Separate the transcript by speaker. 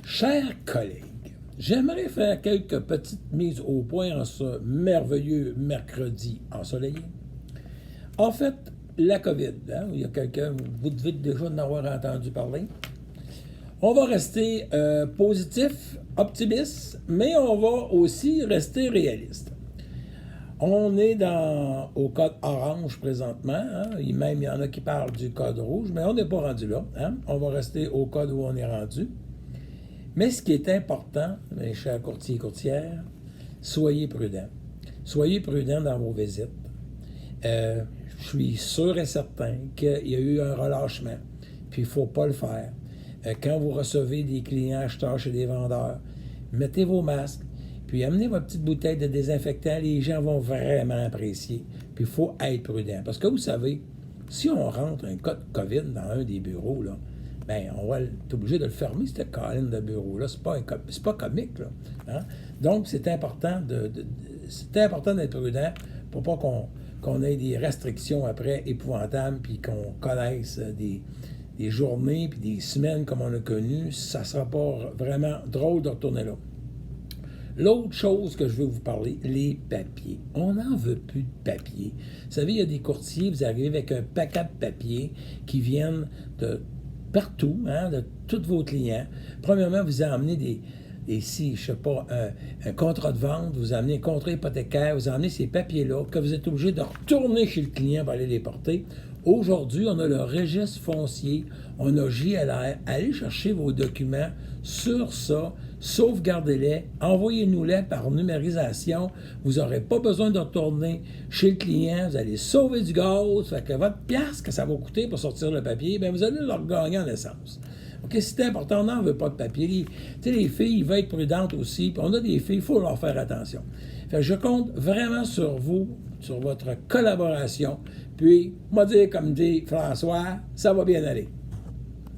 Speaker 1: Chers collègues, j'aimerais faire quelques petites mises au point en ce merveilleux mercredi ensoleillé. En fait, la COVID, il y a quelqu'un, vous devez déjà en avoir entendu parler. On va rester positif, optimiste, mais on va aussi rester réaliste. On est au code orange présentement. Même il y en a qui parlent du code rouge, mais on n'est pas rendu là. On va rester au code où on est rendu. Mais ce qui est important, mes chers courtiers et courtières, soyez prudents. Soyez prudents dans vos visites. Je suis sûr et certain qu'il y a eu un relâchement, puis il ne faut pas le faire. Quand vous recevez des clients acheteurs chez des vendeurs, mettez vos masques, puis amenez votre petite bouteille de désinfectant. Les gens vont vraiment apprécier. Puis il faut être prudent. Parce que vous savez, si on rentre un cas de COVID dans un des bureaux, là, ben, on va être obligé de le fermer, cette colline de bureau-là. C'est pas comique, là. Donc, c'est important d'être prudent pour pas qu'on ait des restrictions après épouvantables, puis qu'on connaisse des journées, puis des semaines comme on a connu. Ça sera pas vraiment drôle de retourner là. L'autre chose que je veux vous parler, les papiers. On n'en veut plus de papier. Vous savez, il y a des courtiers, vous arrivez avec un paquet de papiers qui viennent de partout, de tous vos clients. Premièrement, vous emmenez un contrat de vente, vous amenez un contrat hypothécaire, vous amenez ces papiers-là que vous êtes obligé de retourner chez le client pour aller les porter. Aujourd'hui, on a le registre foncier, on a JLR. Allez chercher vos documents sur ça, sauvegardez-les, envoyez-nous-les par numérisation. Vous n'aurez pas besoin de retourner chez le client, vous allez sauver du gaz, fait que votre piastre que ça va coûter pour sortir le papier, bien, vous allez le regagner en essence. OK, c'est important, on n'en veut pas de papier. Les filles, ils veulent être prudentes aussi, puis on a des filles, il faut leur faire attention. Fait que je compte vraiment sur vous, sur votre collaboration, puis, moi dire, comme dit François, ça va bien aller.